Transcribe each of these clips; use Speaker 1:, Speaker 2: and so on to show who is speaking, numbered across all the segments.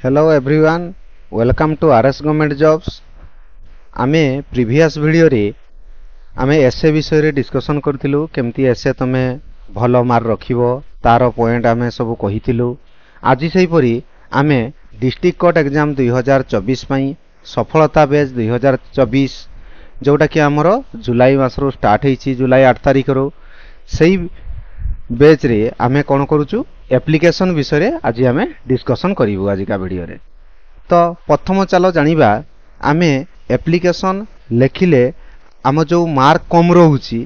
Speaker 1: Hello everyone, welcome to RS Government Jobs. आमे previous video रे आमे एसए विषय रे डिस्कशन करथिलु केमती एसए तमे भलो मार्क रखिबो तार पॉइंट आमे सब कहिथिलु। आज सेही परी आमे डिस्ट्रिक्ट कोर्ट एग्जाम 2024 पई सफलता बेच 2024 जोटा कि हमरो जुलाई मास रो स्टार्ट हेछि जुलाई 8 तारिख रो सेही बेच रे आमे कोन करूछु एप्लीकेशन विषय रे आज आमे डिस्कशन करिवु आज का वीडियो रे। तो प्रथम चलो जानिबा आमे एप्लीकेशन लेखिले आम जो मार्क कम रहूची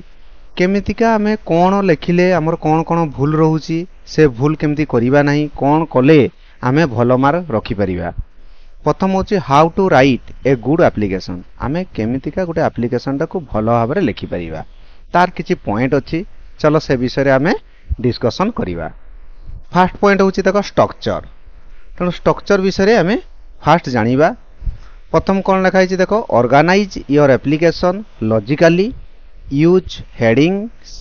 Speaker 1: केमितिका आमे कोन लेखिले हमर कोन कोन भूल रहूची से भूल केमती करिबा नाही कोन कले आमे भलो मार्क रखि परिबा। प्रथम होची how to write a good application आमे केमितिका गोटे एप्लीकेशन टाको भलो भाबरे लेखि परिबा तार किछि पॉइंट अछि चलो से विषय रे आमे डिस्कशन करिबा। फर्स्ट पॉइंट होची देखो स्ट्रक्चर तेणु स्ट्रक्चर विषय रे आमे फर्स्ट जानिबा। प्रथम कोन लिखा है देखो organise your application logically use headings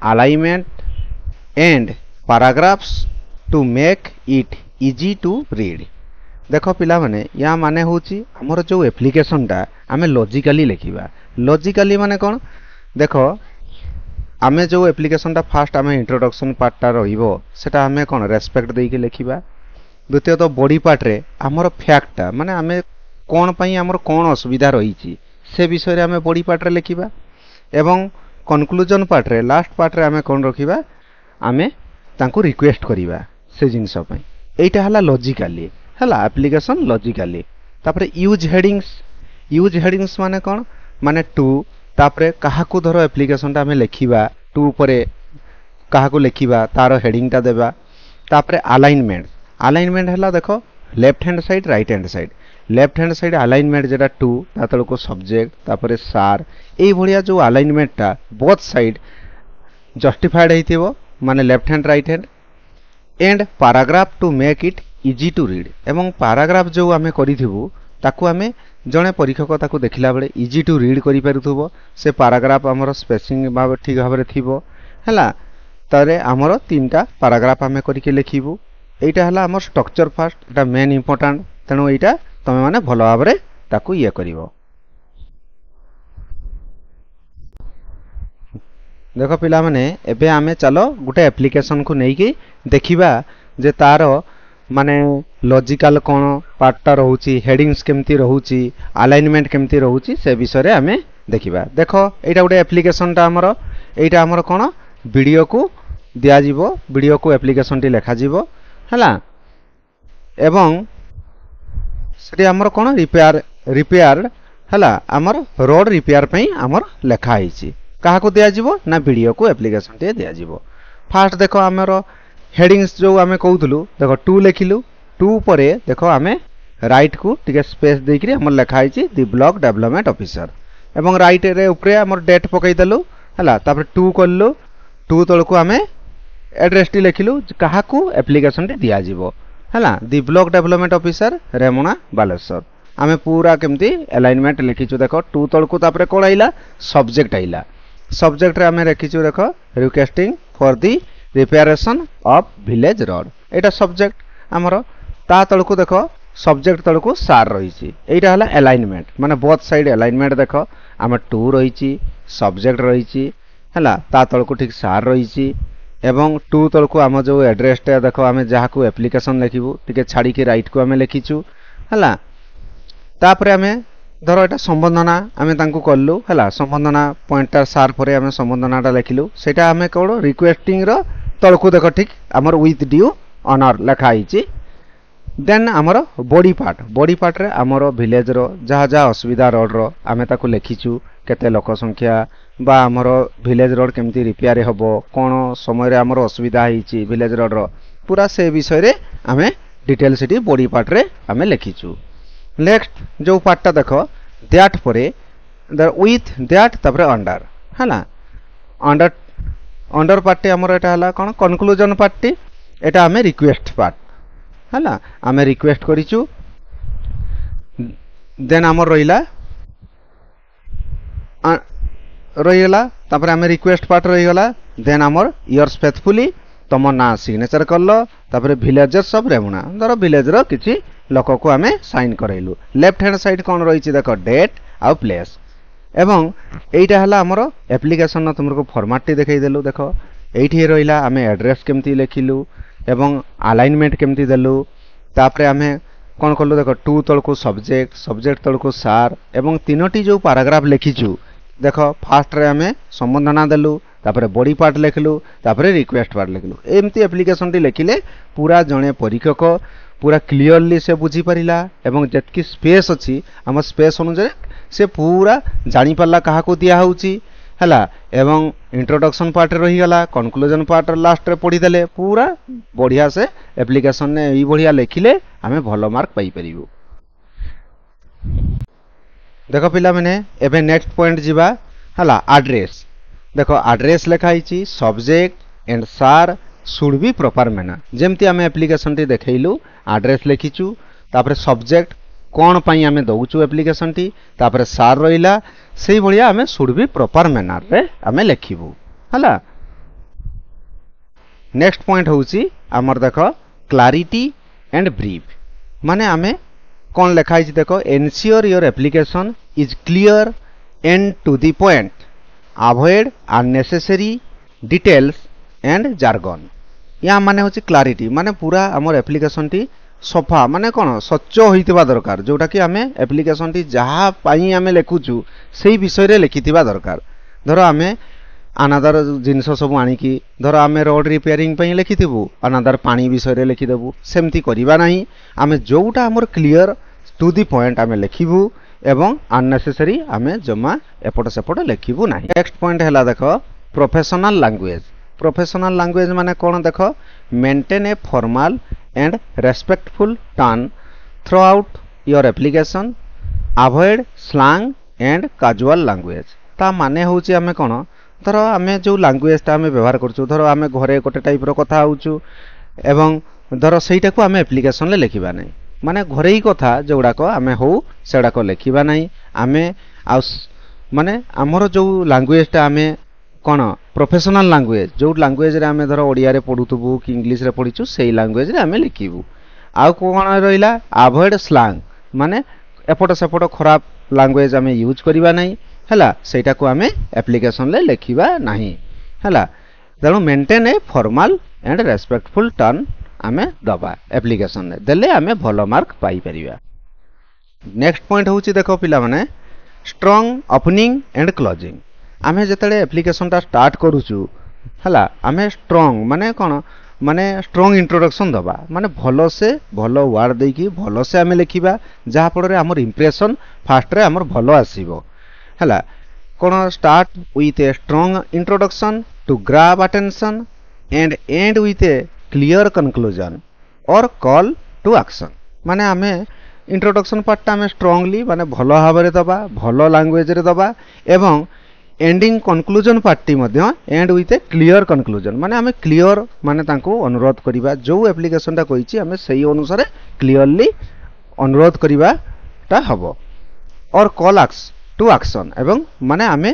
Speaker 1: alignment and paragraphs to make it easy to read. देखो पिला माने या माने होची हमर जो एप्लीकेशन टा आमे लॉजिकली लिखिबा। लॉजिकली माने कोन देखो आमे जो एप्लीकेशन टा फर्स्ट आमे इंट्रोडक्शन पार्ट टा रहिबो सेटा आमे कोन रेस्पेक्ट देई के लिखिबा। द्वितीय तो बॉडी पार्ट रे हमर फैक्ट टा माने आमे कोन पई हमर कोन असुविधा रहिछि से विषय रे आमे बॉडी पार्ट रे लिखिबा एवं कंक्लूजन पार्ट रे लास्ट पार्ट रे आमे कोन रखिबा आमे तांको रिक्वेस्ट करिबा से जिंस पई। एटा हला लॉजिकली हला एप्लीकेशन लॉजिकली। तापरे यूज हेडिंग्स माने कोन माने टू तापरे काहाकू धरो एप्लीकेशन टा आमे लिखिबा टू परे काहाकू लिखिबा तार हेडिंग टा देबा। तापरे अलाइनमेंट हला देखो left hand side right hand side. Left hand side alignment जेटा टू ता तळको सब्जेक्ट तापरे सार एई भलिया जो अलाइनमेंट टा बोथ साइड जस्टिफाइड हेतिबो माने left hand right hand and paragraph to make it easy to read एवं पैराग्राफ जो आमे करिथिबु ताकू आमे जणे परीक्षक ताकू देखिला बेले इजी टू रीड करि पारुथबो से पैराग्राफ हमर स्पेसिंग भाव ठीक भाबरे थिबो हला तारे हमर तीनटा पैराग्राफ आमे करि के लिखिबु। एटा हला हमर स्ट्रक्चर फर्स्ट एटा मेन इंपोर्टेंट तेनु एटा तमे माने भलो भाबरे ताकू ये करिवो। देखो पिला माने एबे आमे चलो गुटे एप्लीकेशन को नै कि देखिबा जे तारो माने लॉजिकल कोन पार्टटा रहूची हेडिंग्स केमती रहूची अलाइनमेंट केमती रहूची से विषय रे आमे देखिबा। देखो एटा गुटे एप्लीकेशन टा हमरो एटा हमरो कोन वीडियो को दिया जीवो वीडियो को एप्लीकेशन टी लेखा जीवो हला एवं सेटी हमरो कोन रिपेयर हला हमर रोड रिपेयर पई हमर लेखा आइची काहा को दिया जीवो ना वीडियो को एप्लीकेशन टी दिया जीवो। फर्स्ट देखो हमरो हेडिंग्स जो आमे कहउथलु देखो टू लेखिलु टू परे देखो आमे राइट को टिके स्पेस देकरी हमर लेखा आइची द ब्लॉक डेवलपमेंट ऑफिसर एवं राइट रे ऊपरे हमर डेट पकई देलु हला तापर टू करलु टू तळको आमे एड्रेस टी लेखिलु काहा को एप्लीकेशन टी दिया जीवो हला the block development officer Remuna Baleshwar आमे पूरा केमती अलाइनमेंट लिखिचु। देखो टू तळको तापर कोन आइला सब्जेक्ट आइला सब्जेक्ट रे आमे लिखिचु देखो requesting for the reparation of village road एटा सब्जेक्ट हमरो ता तळको देखो सब्जेक्ट तळको सार रहिची एटा हला अलाइनमेंट माने बोथ साइड अलाइनमेंट देखो हम टू रहिची सब्जेक्ट रहिची हला ता तळको ठीक सार रहिची एवं टू तळको हम जो एड्रेस टा देखो हम जहा को एप्लीकेशन लिखिबु टिके छाडी के राइट को हम लिखिचु हला तापरे हमें धरो एटा संबंधना हमें तांको करलु हला संबंधना पॉइंटर सार परे हमें संबंधनाटा लिखिलु सेटा हमें कोन रिक्वेस्टिंग रो तळको देखो ठीक हमर विथ ड्यू ऑनर लिखा आइची। देन हमर बॉडी पार्ट रे हमर विलेज रो जहा जहा असुविधा रोड रो हमें ताको लिखिचु केते लोक संख्या बा हमर विलेज रोड केमती रिपेयर हबो कोन समय रे हमर असुविधा हिची विलेज रोड रो पूरा से विषय रे हमें डिटेल सिटी बॉडी पार्ट रे हमें लिखिचु। नेक्स्ट जो पार्टटा देखो दैट परे विथ दैट तापर अंडर हला अंडर पार्टी हमर एटा हला कोन कंक्लूजन पार्टी एटा हमें रिक्वेस्ट पार्ट हला हमें रिक्वेस्ट करिचु। देन हमर रहिला तापर हमें रिक्वेस्ट पार्ट रहिगला देन हमर योर्स फेथफुली तुम ना सिग्नेचर कल तापर विलेजर्स ऑफ रेमुना धर विलेज रो किछि लोक को आमे साइन करैलु लेफ्ट हैंड साइड कोन रहिछि देखो डेट आ प्लेस एवं एटा हला हमर एप्लीकेशन न तुमको फॉर्मेट टी देखाई देलु देखो एठी रहिला आमे एड्रेस केमती लिखिलु एवं अलाइनमेंट केमती देलु तापरे आमे कोन करलु देखो टू तळको सब्जेक्ट सब्जेक्ट तळको सार एवं तीनोटी जो पैराग्राफ लिखिछु देखो फास्ट रे आमे संबोधना देलु तापरे बॉडी पार्ट लिखलु तापरे रिक्वेस्ट पार्ट लिखलु एमती एप्लीकेशन टी लिखिले पूरा जणे परीक्षक पूरा क्लियरली से बुझी परिला एवं जतकी स्पेस अछि हम स्पेस अनुसार से पूरा जानि परला कहा को दिया होउची हला एवं इंट्रोडक्शन पार्ट रही गला कंक्लूजन पार्ट लास्ट रे पढ़ी देले पूरा बढ़िया से एप्लीकेशन ने ई बढ़िया लिखिले हमें भलो मार्क पाई परिबो देखो पिला माने एबे नेक्स्ट पॉइंट जीवा हला एड्रेस देखो एड्रेस लिखाई छी subject and sir should be proper manner जेमती आमे एप्लीकेशन टी देखैलु एड्रेस लिखिचु तापरे सब्जेक्ट कोन पई आमे दउचु एप्लीकेशन टी तापरे सार रहिला सेही भलिया आमे शुड बी प्रॉपर मैनर रे आमे लिखिबु हला नेक्स्ट पॉइंट होउची हमर देखो क्लैरिटी एंड ब्रीफ माने आमे कोन लिखाई छी देखो ensure your application is clear and to the point avoid unnecessary details and jargon या माने होची क्लैरिटी माने पूरा हमर एप्लीकेशन टी सफा माने कोन सच्च होइतिबा दरकार जोटा कि आमे एप्लीकेशन टी जहा पाई आमे लेखुचु सेही विषय रे लिखितिबा दरकार धरो आमे अनादर जिंस सब आनी की धरो आमे रोड रिपेयरिंग पई लिखितिबु अनादर पानी विषय रे लिखि देबु सेमती करिबा नाही आमे जोटा हमर क्लियर टू द पॉइंट आमे लिखिबु एवं अननेसेसरी आमे जमा एपट सेपट लिखिबु नाही नेक्स्ट पॉइंट हैला देखो प्रोफेशनल लैंग्वेज माने कोन देखो maintain a formal and respectful tone through out your application avoid slang and casual language ता माने होची आमे कोन धरो आमे जो लैंग्वेज ता आमे व्यवहार करछु धरो आमे घरे गोटे टाइप रो कथा होछु एवं धरो सेटा को आमे एप्लीकेशन ले लिखिबा नै माने घरे ही कथा जोडा को आमे हो सेडा को लिखिबा नै आमे आ माने हमरो जो लैंग्वेज ता आमे कोन प्रोफेशनल लैंग्वेज जो लैंग्वेज रे आमे धरो ओडिया रे पढुतबु कि इंग्लिश रे पढिचु सेही लैंग्वेज रे आमे लिखिबु आ कोन रहिला अवॉइड स्लैंग माने एपट सेपट खराब लैंग्वेज आमे यूज करिबा नै हला सेटा को आमे एप्लीकेशन ले लिखिबा नाही हला तेणु maintain a formal and respectful tone आमे दबा एप्लीकेशन ले देले आमे भलो मार्क पाई परिबा नेक्स्ट पॉइंट होची देखो पिला माने स्ट्रांग ओपनिंग एंड क्लोजिंग आमे जतले एप्लीकेशन ता स्टार्ट करूचु हला आमे स्ट्रांग माने कोन माने स्ट्रांग इंट्रोडक्शन दबा माने भलो से भलो वर्ड देकी भलो से आमे लिखिबा जहा पड़े हमर इंप्रेशन फास्ट रे हमर भलो आसीबो हला कोन start with a strong introduction to grab attention and end with a clear conclusion or call to action माने आमे इंट्रोडक्शन पार्ट आमे स्ट्रांगली माने भलो भाबरे दबा भलो लैंग्वेज रे दबा एवं ending conclusion party Madhya and with a clear conclusion माने आमे क्लियर माने तांको अनुरोध करिबा जो एप्लीकेशन ता कहिछि आमे सही अनुसार क्लियरली अनुरोध करिबा ता हबो और कॉल टू एक्शन एवं माने आमे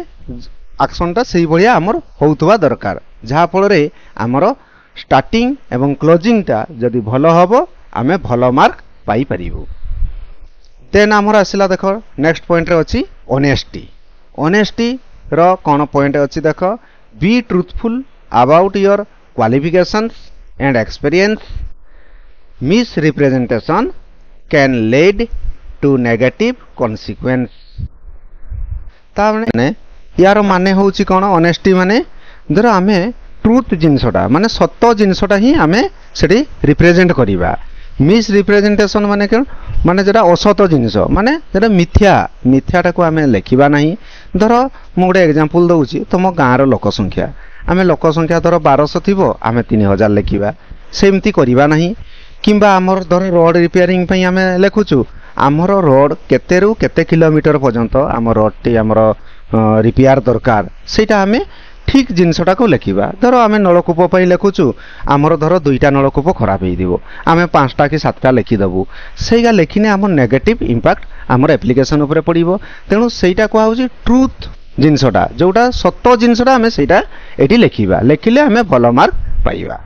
Speaker 1: एक्शन ता सही बढ़िया हमर होउतबा दरकार जहा फल रे हमर स्टार्टिंग एवं क्लोजिंग ता जदी भलो हबो आमे भलो मार्क पाई परिबो देन हमर आसिला देखो नेक्स्ट पॉइंट रे अछि ऑनेस्टी रो कोन पॉइंट अछि देखो be truthful about your qualifications and experience misrepresentation can lead to negative consequence ता माने यार माने होउची कोन ऑनेस्टी माने धर आमे ट्रूथ जिंसटा माने सत्य जिंसटा ही आमे सेठी रिप्रेजेंट करिबा मिस रिप्रेजेंटेशन माने कोन माने जेटा असत जिंस माने जेटा मिथ्याटा को आमे लेखिबा नाही धर मु गोटे एग्जांपल दउची तुम गाँ रो लोक संख्या आमे लोक संख्या धर 1200 थिबो आमे 3000 लेखिबा सेमती करिबा नाही किंबा हमर धर रोड रिपेयरिंग पई आमे लेखुचु हमर रोड केतेरु केते किलोमीटर पर्यंत हमर रोड टी हमर रिपेयर दरकार सेटा आमे ठीक जिनसटा को लेखिबा धरो आमे नलकूप पई लेखुचु हमर धरो दुईटा नलकूप खराब हेइ दिबो आमे 5टा कि 7टा लेखि दबु सेगा लेखिने हमर नेगेटिव इंपैक्ट हमर एप्लीकेशन ऊपर पड़िबो तेनु सेटा को आउची ट्रूथ जिनसटा जोटा सत्य जिनसटा आमे सेटा एठी लेखिबा लेखिले आमे भलो मार्क पाइबा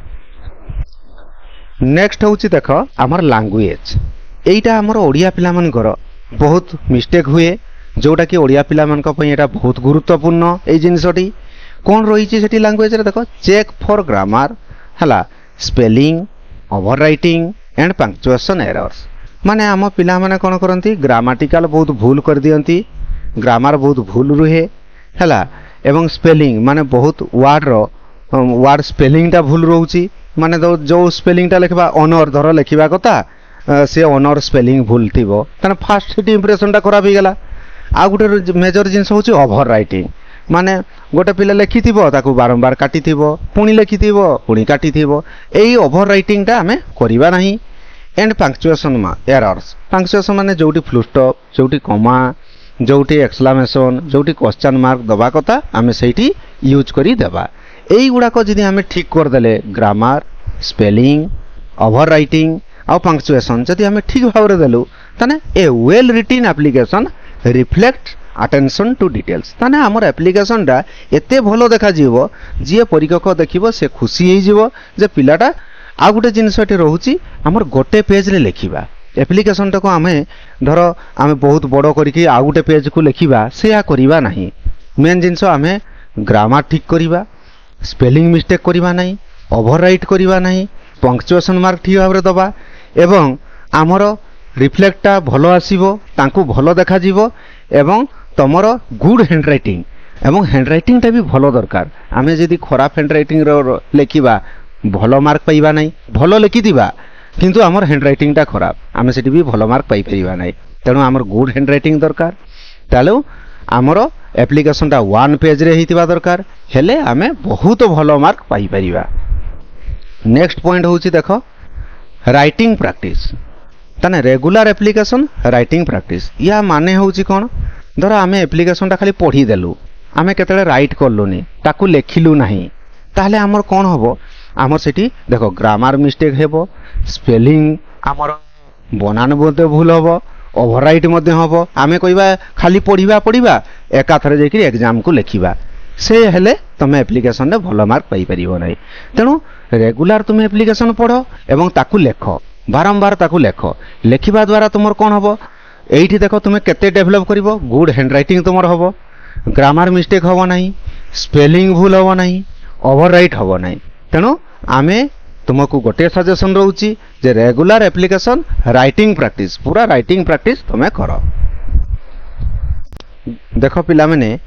Speaker 1: नेक्स्ट होउची देखो हमर लैंग्वेज एटा हमर ओडिया पिला मानकर बहुत मिस्टेक हुए जोटा कि ओडिया पिला मानक पई एटा बहुत गुरुत्वपूर्ण ए जिनिसटी कोन रही छि सेठी लैंग्वेज रे देखो चेक फॉर ग्रामर हला spelling over writing and punctuation errors माने आम पिला माने कोन करंती ग्रामेटिकल बहुत भूल कर दियंती ग्रामर बहुत भूल रुहे हला एवं स्पेलिंग माने बहुत वर्ड स्पेलिंग टा भूल रहउची माने जो स्पेलिंग टा लिखबा ऑनर धर लिखिबा कथा से ऑनर स्पेलिंग भूल थिबो तने फास्ट सिटी इंप्रेशन टा खराब हो गेला आ गुटे मेजर जिंस होची ओवर राइटिंग माने गोटे पिला लिखिथिबो ताकू बारंबार काटिथिबो पुणी लिखिथिबो पुणी काटिथिबो एई ओवर राइटिंग टा हमें करिबा नाही एंड पंक्चुएशन एरर्स पंक्चुएशन माने जोटी फुल स्टॉप जोटी कॉमा जोटी एक्सक्लेमेशन जोटी क्वेश्चन मार्क दबा कथा हमें सेठी यूज करी देबा एई गुडा को जदी हमें ठीक कर देले ग्रामर स्पेलिंग ओवर राइटिंग आ पंक्चुएशन जदी हमें ठीक भाव रे देलु तने a well written application reflect attention to details ताने हमर एप्लीकेशन टा एते भलो देखा जीवो जे परिकक देखिबो से खुशी हे जीवो जे पिलाटा आ गुटे जिंसटी रहउची हमर गोटे पेज रे लिखिबा एप्लीकेशन टा को हमें धर हमें बहुत बड़ करिकि आ गुटे पेज को लिखिबा से या करिबा नाही मेन जिंस हमें ग्रामर ठीक करिबा स्पेलिंग मिस्टेक करिबा नाही ओवरराइट करिबा नाही पंक्चुएशन मार्क ठीक भाबरे दबा एवं आमर रिफ्लेक्टटा भलो आसीबो तांकू भलो देखा जीवो एवं तमरो गुड हैंडराइटिंग एवं हैंडराइटिंग टा भी भलो दरकार आमे जदी खराब हैंडराइटिंग रो लेखिबा भलो मार्क पाइबा नाही भलो लिखि दिबा किंतु आमर हैंडराइटिंग टा खराब आमे सेठी भी भलो मार्क पाइ परिबा नाही तेनु आमर गुड हैंडराइटिंग दरकार तालो आमर एप्लीकेशन टा वन पेज रे हितिबा दरकार हेले आमे बहुत भलो मार्क पाइ परिबा नेक्स्ट पॉइंट होची देखो राइटिंग प्रैक्टिस ताने रेगुलर एप्लीकेशन राइटिंग प्रैक्टिस या माने होची कोन धर आमे एप्लीकेशन टा खाली पढ़ी देलु आमे केतले राइट करलुनी ताकू लेखिलु नाही ताहले हमर कोन होबो हमर सेठी देखो ग्रामर मिस्टेक हेबो स्पेलिंग हमर बनान बोलते भूल होबो ओवरराइट मध्ये होबो आमे कहिबा खाली पढ़िबा एका थरे जेकि एग्जाम को लेखिबा से हेले तमे एप्लीकेशन रे भलो मार्क पाई परिबो नाही तेनु रेगुलर तुम एप्लीकेशन पढ़ो एवं ताकू लेखो बारंबार ताकू लेखो लेखिबा द्वारा तुमर कोन होबो एठी देखो तुमे केते डेवलप करिवो गुड हैंडराइटिंग तुमर होबो ग्रामर मिस्टेक होबो नाही स्पेलिंग भूल होबो नाही ओवरराइट होबो नाही तेनु आमे तुमको गोटे सजेशन रहउची जे रेगुलर एप्लीकेशन राइटिंग प्रैक्टिस पूरा राइटिंग प्रैक्टिस तुमे करो देखो पिला माने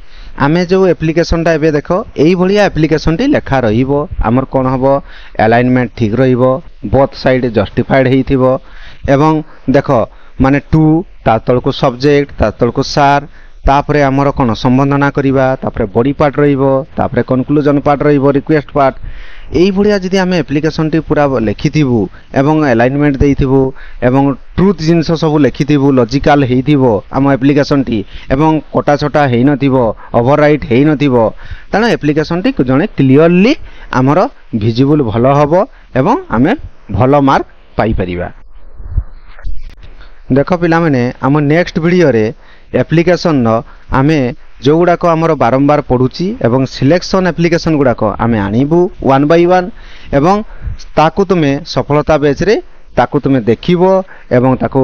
Speaker 1: आमे जो एप्लीकेशन टा एबे देखो एई भलिया एप्लीकेशन टी लेखा रहिबो हमर कोन हबो अलाइनमेंट ठीक रहिबो बोथ साइड जस्टिफाइड हेइथिबो एवं देखो माने टू ता तळको सब्जेक्ट ता तळको सार तापरे हमर कोन संबंधना करिबा तापरे बॉडी पार्ट रहिबो तापरे कंक्लूजन पार्ट रहिबो रिक्वेस्ट पार्ट एई भलिया जदी आमे एप्लीकेशन टी पूरा लेखिथिबु एवं अलाइनमेंट देइथिबु एवं ट्रुथ जिंस सब लेखिथिबु लॉजिकल हेइथिबो आम एप्लीकेशन टी एवं कोटा छोटा हेइ नथिबो ओवरराइट हेइ नथिबो ताना एप्लीकेशन टी जणे क्लियरली हमर विजिबल भलो हबो एवं आमे भलो मार्क पाई परिबा देखो पिला माने आम नेक्स्ट वीडियो रे एप्लीकेशन न आमे जो गुड़ाक आमर बारंबार पढ़ुची एवं सिलेक्शन एप्लीकेशन गुड़ाक आमे आनिबु वन बाय वन एवं ताकू तुमे सफलता बेच रे ताकू तुमे देखिबो एवं ताकू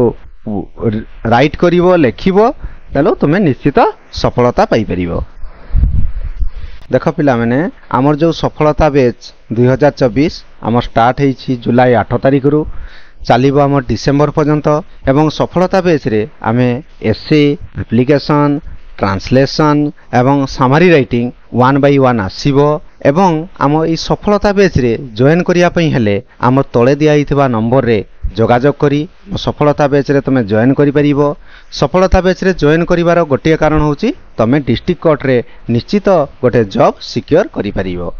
Speaker 1: राइट करिवो लेखिबो तालो तुमे निश्चित सफलता पाई परिबो देखो पिला माने आमर जो सफलता बेच 2024 आमर स्टार्ट हेछि जुलाई 8 तारिख रु चलिबो आमर डिसेंबर पर्यंत एवं सफलता बेच रे आमे एसे एप्लीकेशन ट्रांसलेशन एवं सामरी राइटिंग वन बाय वन आसीबो एवं आम ई सफलता बेच रे जॉइन करिया पई हेले आम तळे दिया हितबा नंबर रे जोगाजोग करी सफलता बेच रे तमे जॉइन करि परिबो सफलता बेच रे जॉइन करिवार गोटे कारण होची तमे डिस्ट्रिक्ट कोर्ट रे निश्चित गोटे जॉब सिक्योर करि परिबो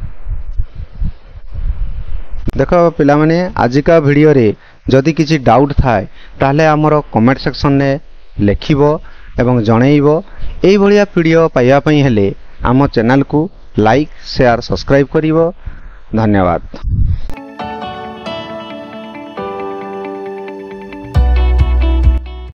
Speaker 1: देखो पिला माने आजिका वीडियो रे जदि किछि डाउट थाए ताले हमरो कमेंट सेक्शन रे लेखिबो एवं जणैबो एई भलिया वीडियो पाइबा पई हेले आम चैनल को लाइक शेयर सब्सक्राइब करिवो धन्यवाद।